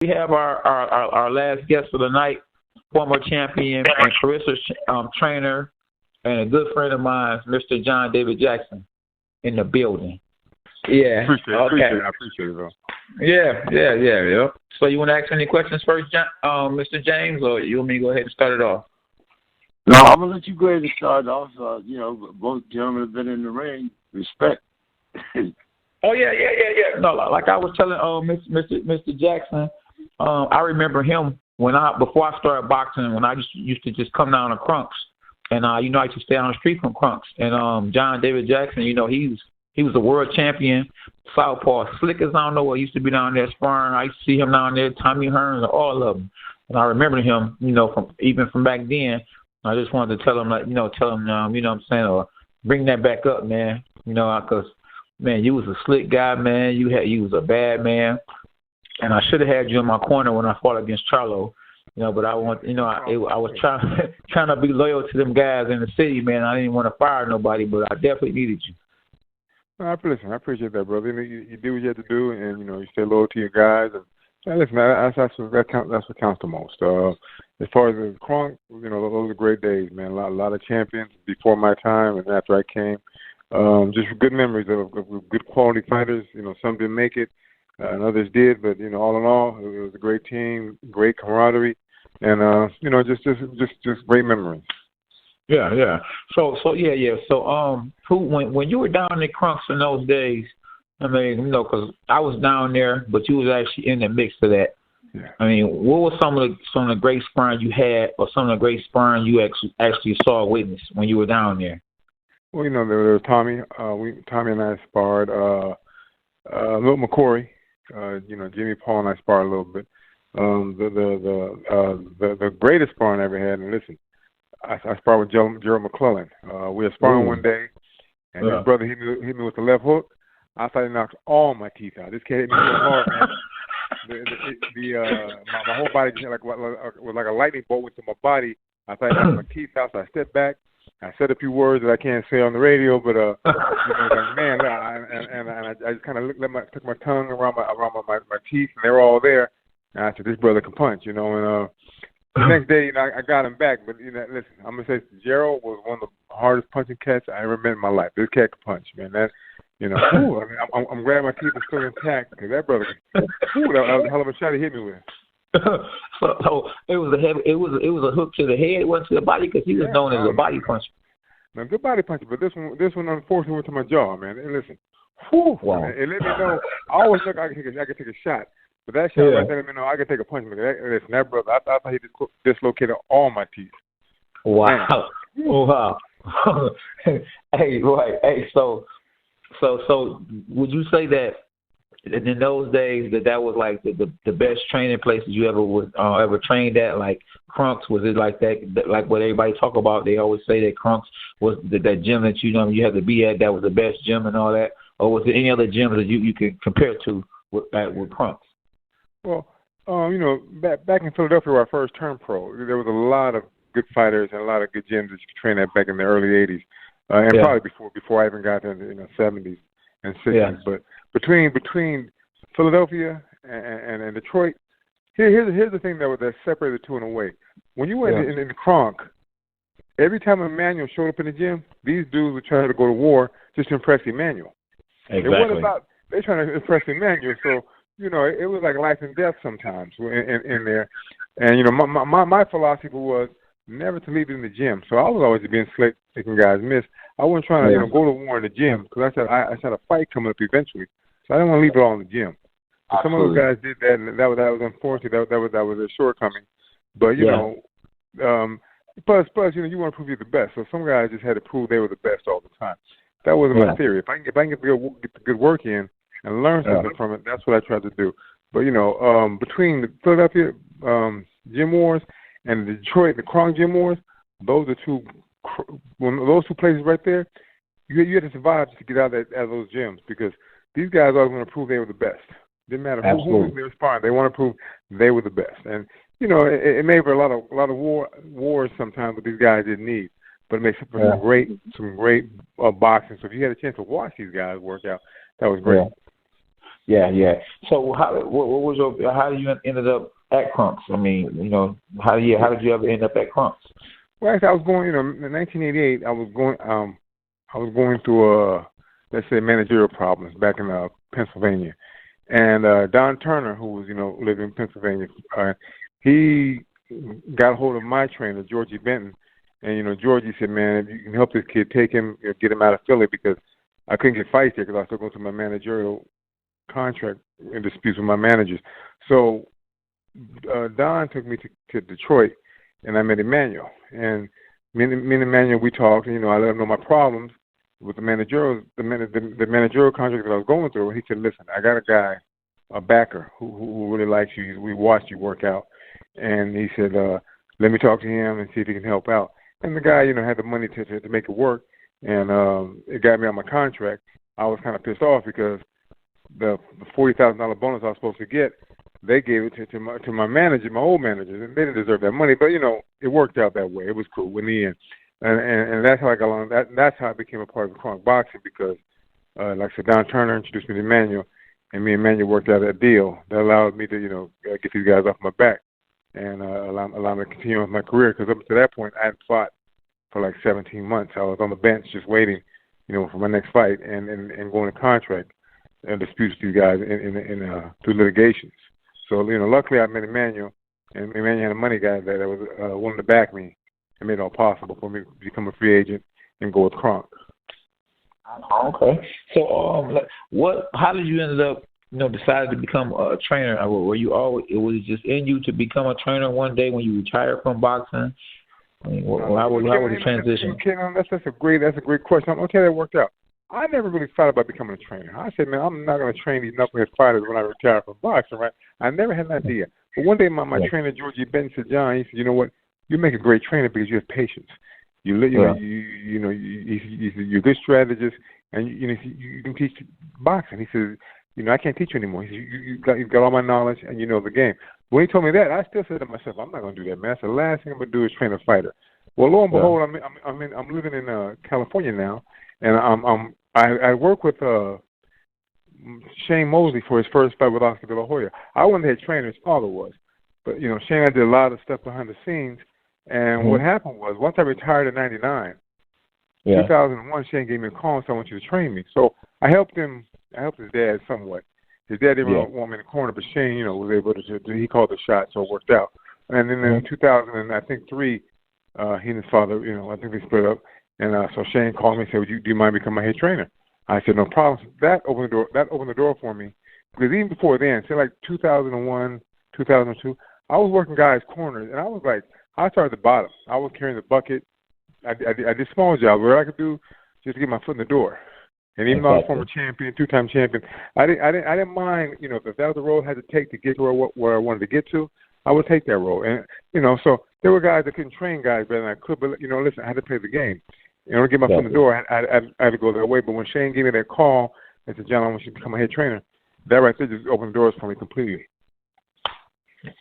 we have our last guest for the night, former champion and Claressa trainer, and a good friend of mine, Mr. John David Jackson, in the building. Yeah. Appreciate it, bro. Yeah. So you want to ask any questions first, Mr. James, or you want me to go ahead and start it off? No, I'm gonna let you go ahead and start off. Both gentlemen have been in the ring. Respect. Oh yeah. No, like I was telling Mr. Jackson, I remember him before I started boxing, when I used to just come down to Kronk's, and I used to stay on the street from Kronk's, and John David Jackson, he was a world champion, southpaw, slick as I don't know what. Used to be down there sparring. I used to see him down there, Tommy Hearns, all of them, and I remember him, from back then. I just wanted to tell him, you know what I'm saying, or bring that back up, man, because. Man, you was a slick guy, man. You was a bad man, and I should have had you in my corner when I fought against Charlo, But I was trying to be loyal to them guys in the city, man. I didn't want to fire nobody, but I definitely needed you. I appreciate that, brother. You do what you have to do, and you stay loyal to your guys. And listen, that's what counts the most. As far as the Kronk, those are great days, man. A lot of champions before my time and after I came. Just good memories of good quality fighters. Some didn't make it, and others did. But all in all, it was a great team, great camaraderie, and just great memories. Yeah. So when you were down in Kronk's in those days, I mean, because I was down there, but you was actually in the mix of that. Yeah. I mean, what was some of the great sparring you had, or some of the great sparring you actually saw witness when you were down there? Well, there was Tommy. Tommy and I sparred. Little McCory. Jimmy Paul and I sparred a little bit. The greatest sparring I ever had. And listen, I sparred with Gerald McClellan. We were sparring one day, and his brother hit me with the left hook. I thought he knocked all my teeth out. This kid hit me so hard, man. My whole body just was like a lightning bolt went to my body. I thought he knocked my teeth out, so I stepped back. I said a few words that I can't say on the radio, but man, I just kind of took my tongue around my teeth, and they were all there. And I said, "This brother can punch," And the next day, I got him back. But listen, I'm gonna say Gerald was one of the hardest punching cats I ever met in my life. This cat can punch, man. I'm glad my teeth are still intact, because that brother, that was a hell of a shot he hit me with. So it was a hook to the head, went to the body, because he was known as a body puncher. No, good body puncher, but this one unfortunately went to my jaw, man. And listen, wow. It let me know. I always think I could take a shot, but that shot right there let me know I could take a punch. Listen, that brother, I thought he dislocated all my teeth. Wow, wow. Hey, right. Hey, so would you say that in those days that was like the best training places you ever trained at? Like Kronk's, was it like that? Like what everybody talk about? They always say that Kronk's was that gym that you had to be at. That was the best gym and all that. Or was there any other gyms that you could compare to with Kronk's? Well, back in Philadelphia where I first turned pro, there was a lot of good fighters and a lot of good gyms that you could train at back in the early '80s, and probably before I even got to the '70s and '60s. Yeah. But between Philadelphia and Detroit, here's the thing that separated the two in a way. When you went in Kronk, every time Emmanuel showed up in the gym, these dudes would try to go to war just to impress Emmanuel. Exactly. It wasn't about they trying to impress Emmanuel, so it was like life and death sometimes in there. And my philosophy was never to leave it in the gym. So I was always being slick, taking guys miss. I wasn't trying to go to war in the gym, because I said a fight coming up eventually. So I didn't want to leave it all in the gym. Some of those guys did that, and that was unfortunate. That was a shortcoming. But plus you want to prove you're the best. So some guys just had to prove they were the best all the time. That wasn't my theory. If I can get the good work in and learn something from it, that's what I tried to do. But between the Philadelphia gym wars and the Detroit, the Kronk gym wars, those two places right there, you had to survive just to get out of those gyms, because these guys always want to prove they were the best. Didn't matter who they were sparring, they want to prove they were the best. And it made for a lot of wars sometimes that these guys didn't need, but it makes for some great boxing. So if you had a chance to watch these guys work out, that was great. Yeah, yeah. So what was how did you ended up at Kronks? I mean, how did you ever end up at Kronks? Well, actually, I was going, in 1988, I was going through, let's say, managerial problems back in Pennsylvania. And Don Turner, who was, living in Pennsylvania, he got a hold of my trainer, Georgie Benton. And, Georgie said, man, if you can help this kid, take him, get him out of Philly, because I couldn't get fights there because I was still going through my managerial contract and disputes with my managers. So Don took me to Detroit, and I met Emmanuel. And me and Emmanuel, we talked, and, I let him know my problems with the managerial contract that I was going through. He said, listen, I got a guy, a backer, who really likes you. We watched you work out. And he said, let me talk to him and see if he can help out. And the guy, had the money to make it work, and it got me on my contract. I was kind of pissed off because the $40,000 bonus I was supposed to get, they gave it to my manager, my old manager, and they didn't deserve that money. But it worked out that way. It was cool in the end, and that's how I got along. That's how I became a part of Kronk Boxing because, like I said, Don Turner introduced me to Emmanuel, and me and Emmanuel worked out a deal that allowed me to get these guys off my back and allow me to continue with my career. Because up to that point, I hadn't fought for like 17 months. I was on the bench just waiting, for my next fight and going to contract and disputes with these guys in through litigations. So, luckily I met Emmanuel, and Emmanuel had a money guy that was willing to back me and made it all possible for me to become a free agent and go with Kronk. Okay. So, how did you end up, decided to become a trainer? Were you always, it was just in you to become a trainer one day when you retired from boxing? I mean, how was the transition? That's a great question. I'm going to tell you how it worked out. I never really thought about becoming a trainer. I said, man, I'm not going to train these knucklehead fighters when I retire from boxing, right? I never had an idea. But one day, my trainer, Georgie Benton, said, John, he said, you know what? You make a great trainer because you have patience. You're a good strategist, and you can teach boxing. He says, I can't teach you anymore. He said, you've got all my knowledge, and you know the game. When he told me that, I still said to myself, I'm not going to do that, man. That's the last thing I'm going to do is train a fighter. Well, lo and behold, I'm living in California now, and I work with Shane Mosley for his first fight with Oscar De La Hoya. I wasn't the head trainer, his father was. But, Shane and I did a lot of stuff behind the scenes. And what happened was, once I retired in 99, 2001, Shane gave me a call and said, I want you to train me. So I helped him. I helped his dad somewhat. His dad didn't want me in the corner, but Shane, was able to, he called the shot, so it worked out. And then in 2003, he and his father, I think they split up. And so Shane called me and said, do you mind becoming my head trainer? I said, no problem. So that opened the door for me. Because even before then, say like 2001, 2002, I was working guys' corners, and I was like, I started at the bottom. I was carrying the bucket. I did small jobs, where I could do just to get my foot in the door. And even though I was former champion, two-time champion, I didn't mind, if that was the road I had to take to get to where I wanted to get to, I would take that road. And, so there were guys that couldn't train guys better than I could, but, listen, I had to play the game. In order to get my foot in the door, I had to go that way. But when Shane gave me that call and said, John, I want you to become a head trainer, that right there just opened the doors for me completely.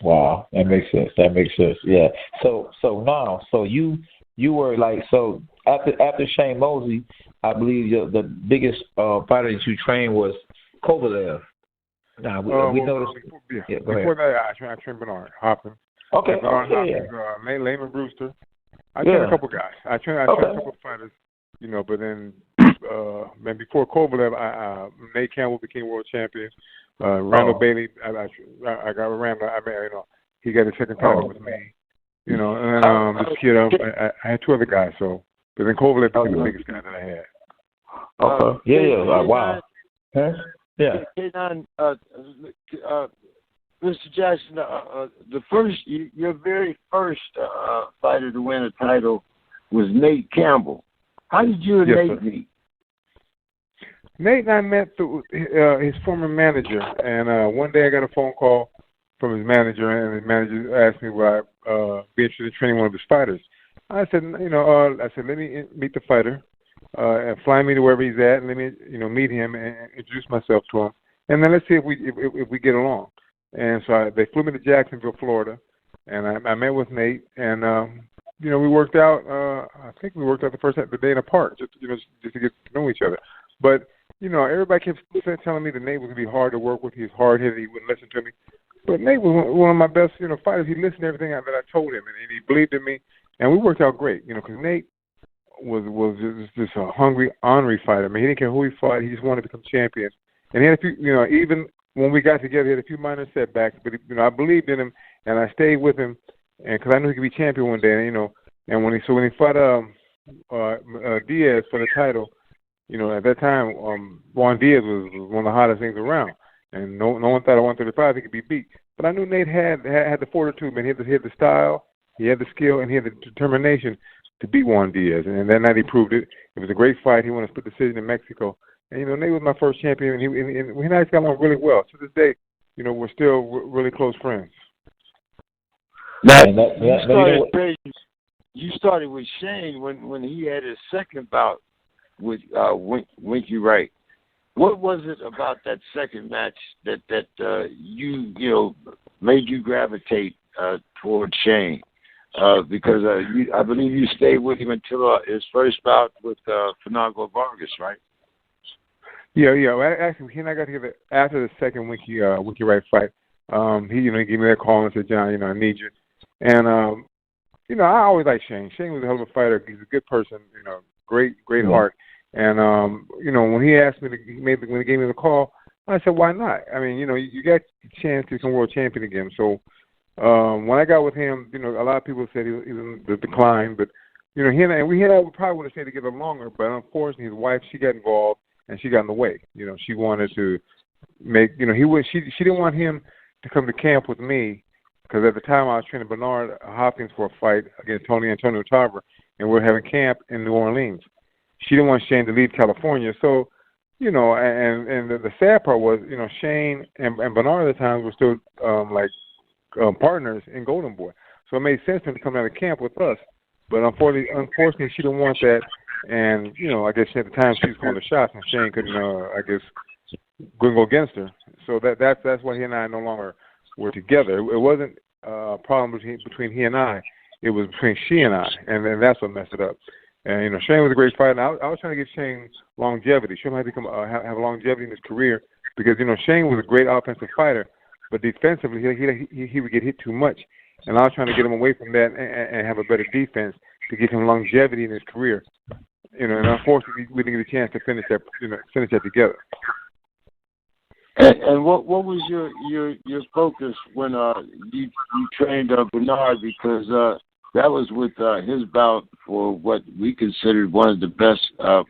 Wow, that makes sense. Yeah. So you were like, so after Shane Mosley, I believe the biggest fighter that you trained was Kovalev. Now we noticed. Before that, I trained Bernard Hopkins. Okay. Bernard Hopkins, Layman Brewster. I trained a couple guys. I trained a couple of fighters, but then before Kovalev, Nate Campbell became world champion. Randall Bailey, I got with Randall. He got his second title with me. And then this kid, I had two other guys. So, but then Kovalev became the biggest guy that I had. Wow. Huh? Yeah. Mr. Jackson, your very first fighter to win a title was Nate Campbell. How did you and Nate meet? Nate and I met through his former manager, and one day I got a phone call from his manager, and his manager asked me would I be interested in training one of his fighters. I said, let me meet the fighter, and fly me to wherever he's at, and let me, meet him and introduce myself to him, and then let's see if we get along. And so they flew me to Jacksonville, Florida, and I met with Nate, and we worked out. I think we worked out the day in a park, just to get to know each other. But everybody kept telling me that Nate was going to be hard to work with. He was hard-headed. He wouldn't listen to me. But Nate was one of my best, fighters. He listened to everything that I told him, and he believed in me. And we worked out great, because Nate was just a hungry, ornery fighter. I mean, he didn't care who he fought. He just wanted to become champion. And he had a few, even when we got together, he had a few minor setbacks. But, I believed in him, and I stayed with him, and because I knew he could be champion one day. And when he fought Diaz for the title, at that time, Juan Diaz was one of the hottest things around. And no one thought at 135 he could be beat. But I knew Nate had the fortitude, man. He had the style, he had the skill, and he had the determination to beat Juan Diaz. And that night he proved it. It was a great fight. He won a split decision in Mexico. And, Nate was my first champion, and he and I got along really well. To this day, we're still really close friends. You started with Shane when he had his second bout with Winky Wright. What was it about that second match that you made you gravitate toward Shane? Because I believe you stayed with him until his first bout with Fernando Vargas, right? Yeah. Actually, he and I got together after the second Winky Wright fight. He gave me that call and said, "John, I need you." And I always liked Shane. Shane was a hell of a fighter. He's a good person. Great heart. And when he asked me when he gave me the call, I said, "Why not? I mean, you got a chance to become world champion again." So when I got with him, a lot of people said he was in the decline, but he and I probably would have stayed together longer. But unfortunately, his wife, she got involved and she got in the way. She wanted to make she didn't want him to come to camp with me. Because at the time I was training Bernard Hopkins for a fight against Antonio Tarver, and we were having camp in New Orleans. She didn't want Shane to leave California. So, and the sad part was, Shane and Bernard at the time were still partners in Golden Boy. So it made sense for him to come down to camp with us. But unfortunately, she didn't want that. And, I guess at the time she was calling the shots, and Shane couldn't go against her. So that's why he and I no longer were together. It wasn't a problem between he and I. It was between she and I, and then that's what messed it up. And Shane was a great fighter. And I was trying to give Shane longevity. Show him how to have longevity in his career because Shane was a great offensive fighter, but defensively he would get hit too much. And I was trying to get him away from that and have a better defense to give him longevity in his career. And unfortunately we didn't get a chance to finish that together. And what was your focus when you trained Bernard, because that was with his bout for what we considered one of the best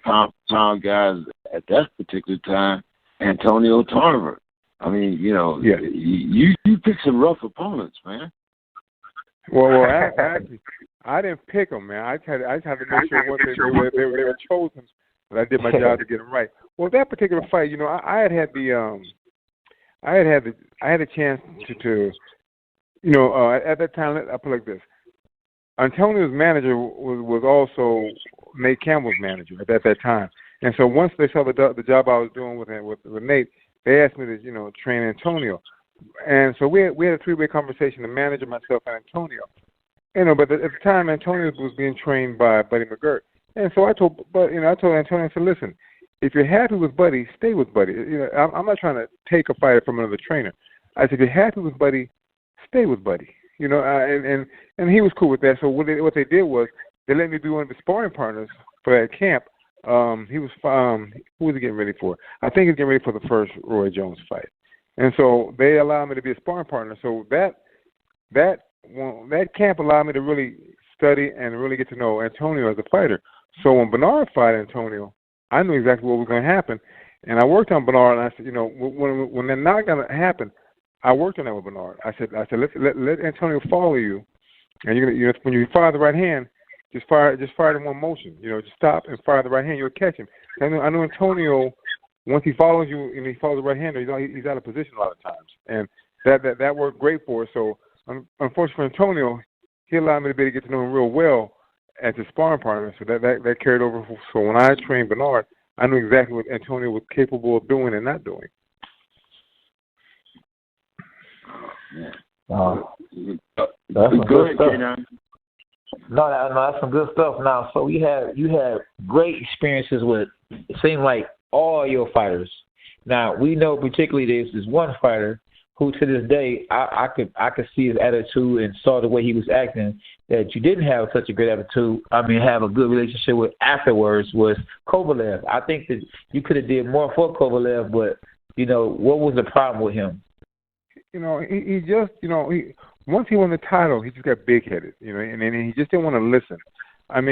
pound guys at that particular time, Antonio Tarver. I mean, you picked some rough opponents, man. Well, actually, I didn't pick them, man. I just had to make sure what they were chosen, but I did my job to get them right. Well, that particular fight, I had a chance to at that time, I put it like this. Antonio's manager was also Nate Campbell's manager at that time. And so once they saw the job I was doing with Nate, they asked me to, train Antonio. And so we had a three-way conversation, the manager, myself, and Antonio. But at the time, Antonio was being trained by Buddy McGirt. And so I told Antonio, I said, listen, if you're happy with Buddy, stay with Buddy. I'm not trying to take a fighter from another trainer. I said, if you're happy with Buddy, stay with Buddy. And he was cool with that. So what they did was they let me be one of the sparring partners for that camp. Who was he getting ready for? I think he was getting ready for the first Roy Jones fight. And so they allowed me to be a sparring partner. So that camp allowed me to really study and really get to know Antonio as a fighter. So when Bernard fought Antonio, I knew exactly what was going to happen. And I worked on Bernard, and I said, when that's not going to happen, I worked on that with Bernard. I said, let Antonio follow you, and when you fire the right hand, just fire it in one motion. Just stop and fire the right hand. You'll catch him. I know Antonio. Once he follows you and he follows the right hander, he's out of position a lot of times, and that worked great for us. So unfortunately for Antonio, he allowed me to be able to get to know him real well as a sparring partner. So that carried over. So when I trained Bernard, I knew exactly what Antonio was capable of doing and not doing. That's some good stuff. No, that's some good stuff. Now, so you had great experiences with. It seemed like all your fighters. Now we know particularly there's this one fighter who to this day I could see his attitude and saw the way he was acting that you didn't have such a great attitude. Have a good relationship with afterwards was Kovalev. I think that you could have did more for Kovalev, but what was the problem with him? He just once he won the title, he just got big headed, and he just didn't want to listen.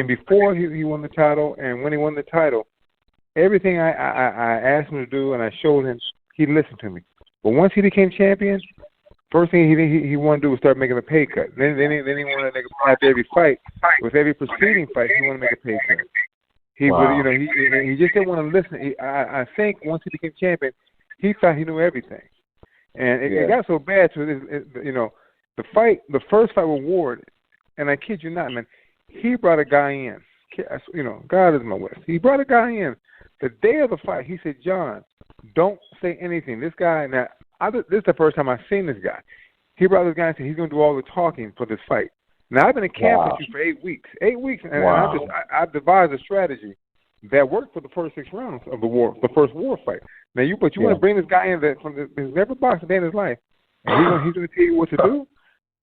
Before he won the title and when he won the title, everything I asked him to do and I showed him, he listened to me. But once he became champion, first thing he wanted to do was start making a pay cut. Then he wanted to make after every fight, with every preceding fight, he wanted to make a pay cut. He just didn't want to listen. I think once he became champion, he thought he knew everything, and it got so bad to the first fight with Ward, and I kid you not, man, he brought a guy in. God is my witness. He brought a guy in the day of the fight. He said, "John, don't say anything." This guy, now, this is the first time I've seen this guy. He brought this guy and said he's going to do all the talking for this fight. Now, I've been in camp with you for 8 weeks. 8 weeks, and I've devised a strategy that worked for the first 6 rounds of the war, the first war fight. Now, you want to bring this guy in who's never boxed a day in his life, and he's going to tell you what to do?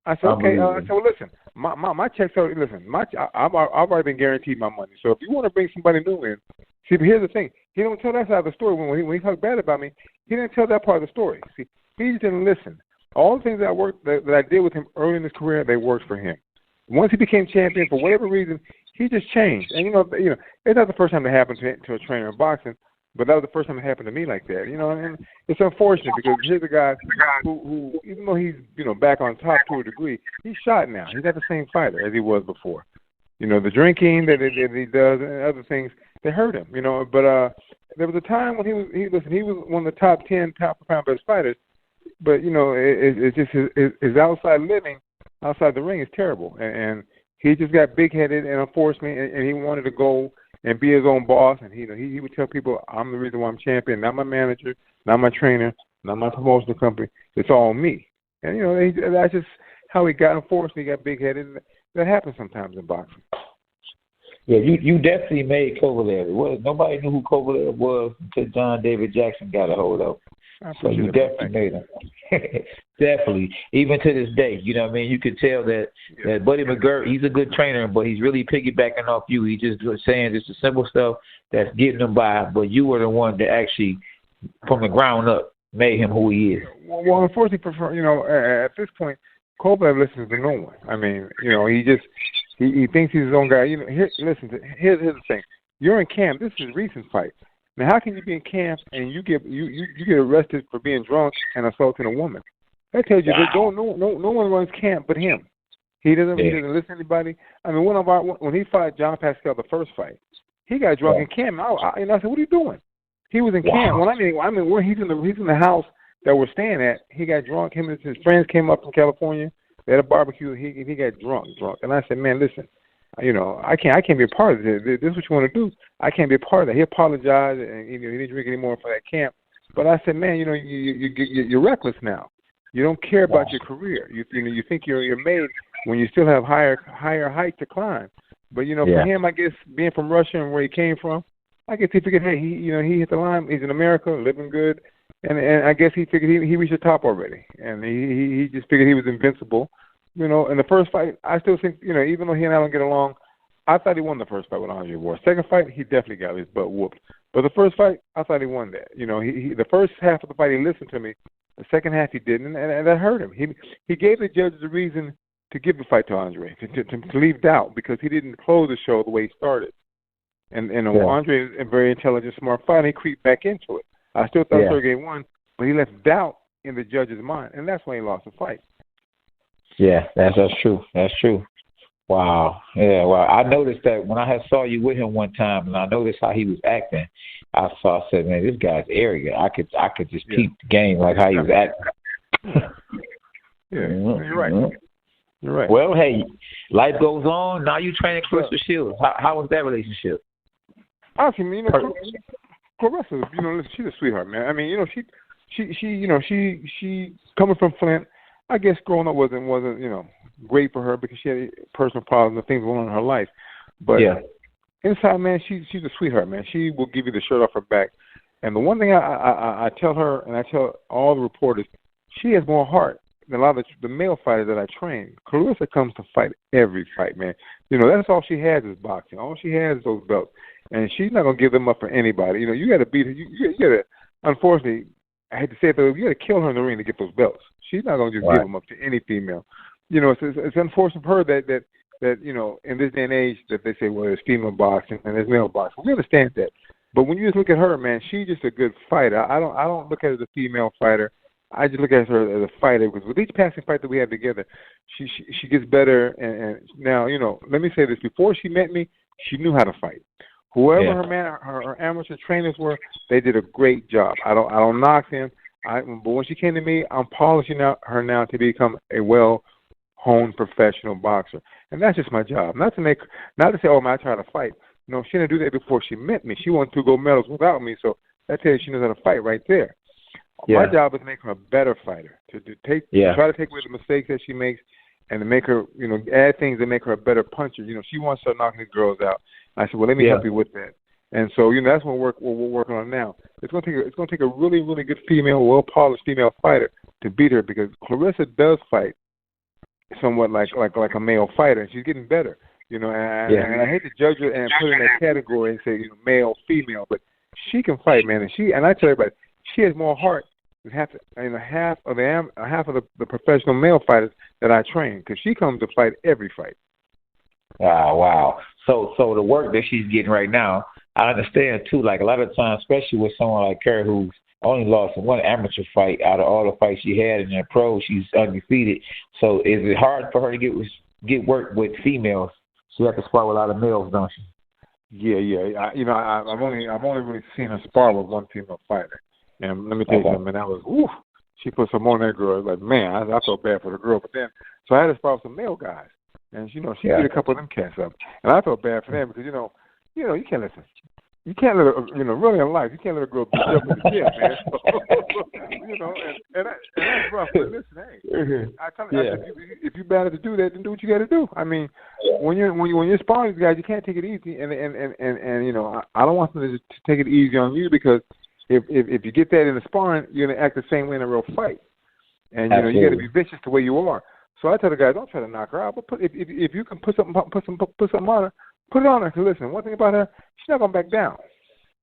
I said, okay. I said, well, listen, my checks are, I've already been guaranteed my money. So if you want to bring somebody new in, see, but here's the thing. He don't tell that side of the story. When he talked bad about me, he didn't tell that part of the story. See, he just didn't listen. All the things that I did with him early in his career, they worked for him. Once he became champion, for whatever reason, he just changed. And, it's not the first time it happened to a trainer in boxing, but that was the first time it happened to me like that. And it's unfortunate because here's a guy who even though he's, back on top to a degree, he's shot now. He's not the same fighter as he was before. The drinking that he does and other things, they hurt him, But there was a time when he was one of the top 10 top-pound best fighters, but, it's just his outside living, outside the ring is terrible. And he just got big-headed and unfortunately, and he wanted to go and be his own boss. And he would tell people, I'm the reason why I'm champion, not my manager, not my trainer, not my promotional company. It's all me. And, that's just how he got, unfortunately, he got big-headed. That happens sometimes in boxing. Yeah, you definitely made Kovalev. Nobody knew who Kovalev was until John David Jackson got a hold of. So you definitely made him. Definitely. Even to this day, you could tell that Buddy McGirt, he's a good trainer, but he's really piggybacking off you. He's just saying just the simple stuff that's getting him by, but you were the one that actually, from the ground up, made him who he is. Well, unfortunately, at this point, Kovalev listens to no one. He thinks he's his own guy. Here's the thing. You're in camp. This is a recent fight. Now, how can you be in camp and you get arrested for being drunk and assaulting a woman? That tells you that no one runs camp but him. He doesn't listen to anybody. When he fought John Pascal the first fight, he got drunk in camp. I said, "What are you doing?" He was in camp. Well, where he's in the house that we're staying at. He got drunk. Him and his friends came up from California. They had a barbecue. He got drunk. And I said, "Man, listen, I can't be a part of this. This is what you want to do. I can't be a part of that." He apologized, and he didn't drink anymore for that camp. But I said, "Man, you're reckless now. You don't care about your career. You think you're made when you still have higher height to climb." But for him, I guess being from Russia and where he came from, I guess he figured, hey, he hit the line. He's in America, living good, and I guess he figured he reached the top already, and he just figured he was invincible. In the first fight, I still think, even though he and I don't get along, I thought he won the first fight with Andre Ward. Second fight, he definitely got his butt whooped. But the first fight, I thought he won that. The first half of the fight, he listened to me. The second half, he didn't, and that hurt him. He gave the judges a reason to give the fight to Andre, to leave doubt, because he didn't close the show the way he started. And Andre is a very intelligent, smart fighter. He creeped back into it. I still thought Sergey won, but he left doubt in the judge's mind, and that's when he lost the fight. Yeah, that's true. That's true. Wow. Yeah, well, I noticed that when I had saw you with him one time, and I noticed how he was acting, I said, man, this guy's arrogant. I could just peep the game, like how he was acting. You're right. You're right. Well, hey, life goes on. Now you training Claressa Shields. How was that relationship? Honestly, Claressa, she's a sweetheart, man. She coming from Flint. I guess growing up wasn't great for her because she had personal problems and things going on in her life. But inside, man, she's a sweetheart, man. She will give you the shirt off her back. And the one thing I tell her, and I tell all the reporters, she has more heart than a lot of the male fighters that I train. Claressa comes to fight every fight, man. You know, that's all she has is boxing. All she has is those belts. And she's not going to give them up for anybody. You know, you got to beat her. You got to, unfortunately, I hate to say it, but you got to kill her in the ring to get those belts. She's not going to just give them up to any female. You know, it's unfortunate for her that you know, in this day and age, that they say, well, there's female boxing and there's male boxing. We understand that. But when you just look at her, man, she's just a good fighter. I don't look at her as a female fighter. I just look at her as a fighter, because with each passing fight that we have together, she gets better. And now, you know, let me say this: before she met me, she knew how to fight. Whoever her amateur trainers were, they did a great job. I don't knock them. But when she came to me, I'm polishing her now to become a well-honed professional boxer, and that's just my job. Not to say, oh man, I try to fight. No, she didn't do that before she met me. She won 2 gold medals without me, so that tells you she knows how to fight right there. My job is to make her a better fighter, to try to take away the mistakes that she makes, and to make her, you know, add things that make her a better puncher. You know, she wants to start knocking these girls out. I said, well, let me help you with that. And so, you know, that's what we're working on now. It's going to take a really, really good female, well-polished female fighter to beat her, because Claressa does fight somewhat like a male fighter, and she's getting better. You know, and I hate to judge her and put her in that category and say, you know, male, female, but she can fight, man. And I tell everybody, she has more heart than half of the professional male fighters that I train, because she comes to fight every fight. Wow. So the work that she's getting right now, I understand too. Like a lot of times, especially with someone like her who's only lost one amateur fight out of all the fights she had in the pro, she's undefeated. So is it hard for her to get work with females? She has to spar with a lot of males, don't she? Yeah. I've only really seen her spar with one female fighter, and let me tell you something. That was she put some on that girl. Like, man, I felt bad for the girl, but then so I had to spar with some male guys, and you know she beat a couple of them cats up, and I felt bad for them because you know you can't listen. You can't let her, you know, really in life, you can't let a girl beat you up in the gym, man. So, you know, and that's rough. But listen, hey, I tell you, if you're bad to do that, then do what you got to do. I mean, when you're sparring these guys, you can't take it easy. And you know, I don't want them to take it easy on you, because if you get that in the sparring, you're gonna act the same way in a real fight. And you know, you got to be vicious the way you are. So I tell the guys, don't try to knock her out, but if you can put something on her. Put it on her. Because listen, one thing about her, she's not going to back down.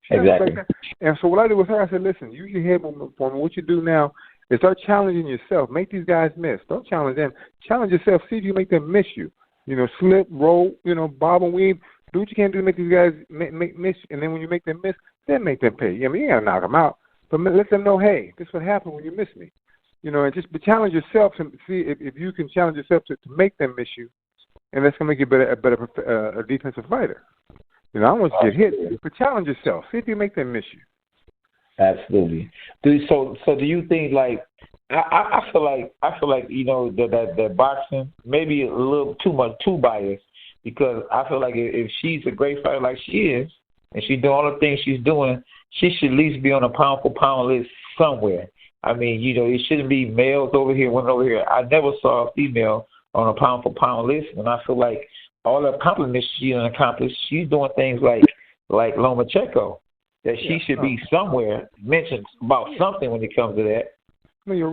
Exactly. And so what I did with her, I said, listen, use your head movement for me. What you do now is start challenging yourself. Make these guys miss. Don't challenge them. Challenge yourself. See if you make them miss you. You know, slip, roll, you know, bob and weave. Do what you can do to make these guys miss. And then when you make them miss, then make them pay. I mean, you got to knock them out. But let them know, hey, this is what happened when you miss me. You know, and just challenge yourself to see if you can challenge yourself to make them miss you. And that's going to make you a better defensive fighter. You know, I want you to get hit, but challenge yourself. See if you make them miss you. Absolutely. So do you think, like, I feel like you know that boxing maybe a little too biased, because I feel like if she's a great fighter like she is, and she's doing all the things she's doing, she should at least be on a pound for pound list somewhere. I mean, you know, it shouldn't be males over here, women over here. I never saw a female on a pound for pound list, and I feel like all the accomplishments she accomplished, she's doing things like Lomachenko, that she should be somewhere mentioned about something when it comes to that. You're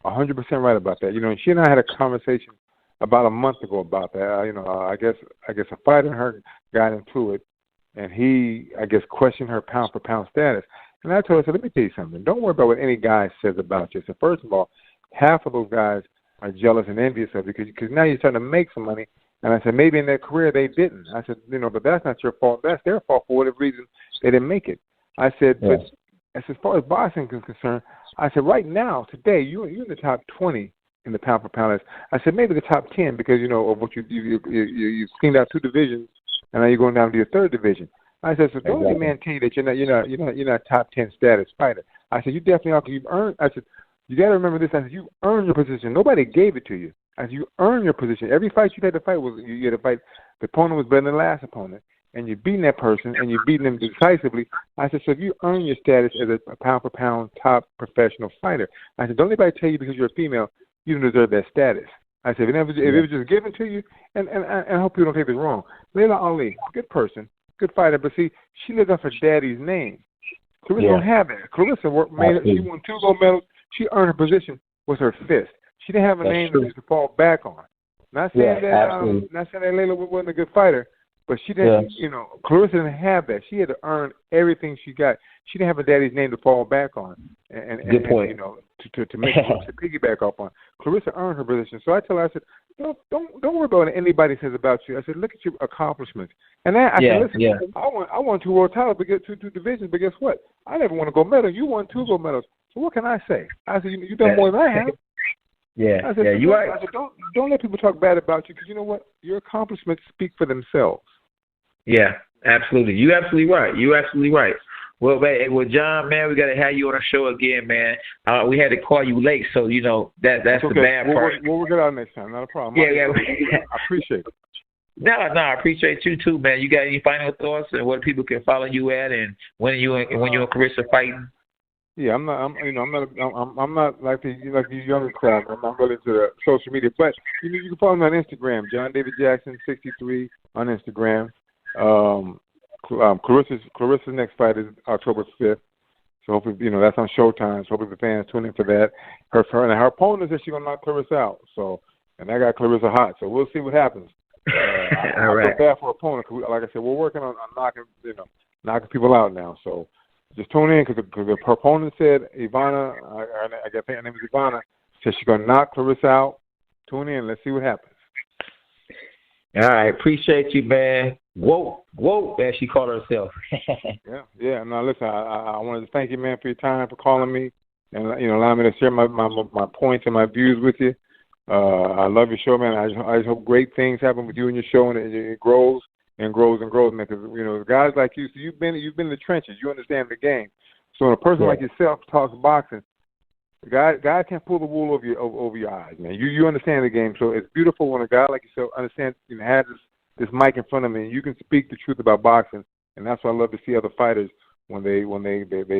100% right about that. You know, she and I had a conversation about a month ago about that. You know, I guess a fighter and her got into it, and he, I guess, questioned her pound for pound status. And I told her, I said, let me tell you something. Don't worry about what any guy says about you. So first of all, half of those guys are jealous and envious of you because now you're starting to make some money. And I said, maybe in their career they didn't. I said, you know, but that's not your fault. That's their fault for whatever reason they didn't make it. I said, but as far as boxing is concerned, I said, right now, today, you're in the top 20 in the pound for pound list. I said, maybe the top 10 because, you know, of what you've cleaned out 2 divisions, and now you're going down to your 3rd division. I said, so don't let man tell you that you're not top 10 status fighter. I said, you definitely are. You've earned. I said, you got to remember this. I said, you earned your position. Nobody gave it to you. I said, you earned your position. Every fight you had to fight was you had to fight. The opponent was better than the last opponent, and you're beating that person, and you're beating them decisively. I said, so if you earn your status as a pound for pound top professional fighter, I said, don't anybody tell you because you're a female you don't deserve that status. I said, if it was just given to you, and I hope you don't take this wrong. Layla Ali, good person, good fighter, but see, she lived off her daddy's name. Claressa don't have that. Claressa she won 2 gold medals. She earned her position with her fist. She didn't have a name to fall back on. Not saying that Layla wasn't a good fighter, but she didn't. You know, Claressa didn't have that. She had to earn everything she got. She didn't have a daddy's name to fall back on, and good point. You know, to make to piggyback off on. Claressa earned her position. So I tell her, I said, don't worry about what anybody says about you. I said, look at your accomplishments. And I said, listen, I won 2 world titles, but get 2 divisions. But guess what? I never won a gold medal. You won 2 gold medals. So what can I say? I said, you done more than I have. I said, you're right. I said, don't let people talk bad about you, because you know what? Your accomplishments speak for themselves. Yeah, absolutely. You're absolutely right. Well, John, man, we got to have you on the show again, man. We had to call you late, so, you know, that's okay. The bad part. We'll work it out next time. Not a problem. Yeah. I appreciate it. No, I appreciate you too, man. You got any final thoughts and what people can follow you at, and when you and Claressa fighting? Yeah, I'm not like the younger crowd. I'm not really into the social media, but you can follow me on Instagram, John David Jackson 63 on Instagram. Claressa's next fight is October 5th, so hopefully that's on Showtime. So hopefully the fans tune in for that. Her opponent says she's gonna knock Claressa out. So, and that got Claressa hot. So we'll see what happens. All right. I feel bad for opponent, cause like I said, we're working on knocking people out now. So just tune in, because her opponent said Ivana, I think her name is Ivana, said she's gonna knock Claressa out. Tune in. Let's see what happens. All right, appreciate you, man. Whoa, as she called herself. yeah. Now listen, I wanted to thank you, man, for your time, for calling me, and allowing me to share my points and my views with you. I love your show, man. I just hope great things happen with you and your show, and it grows and grows and grows, man. Because guys like you, so you've been in the trenches. You understand the game. So when a person like yourself talks boxing, God can't pull the wool over your eyes, man. You understand the game, so it's beautiful when a guy like yourself understands, has this mic in front of me, and you can speak the truth about boxing, and that's what I love to see other fighters when they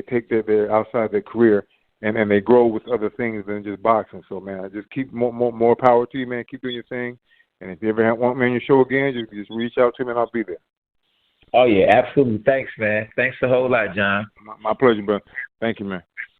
take their outside their career and they grow with other things than just boxing. So man, I just keep more power to you, man. Keep doing your thing, and if you ever want me on your show again, just reach out to me and I'll be there. Oh yeah, absolutely. Thanks, man. Thanks a whole lot, John. My pleasure, brother. Thank you, man.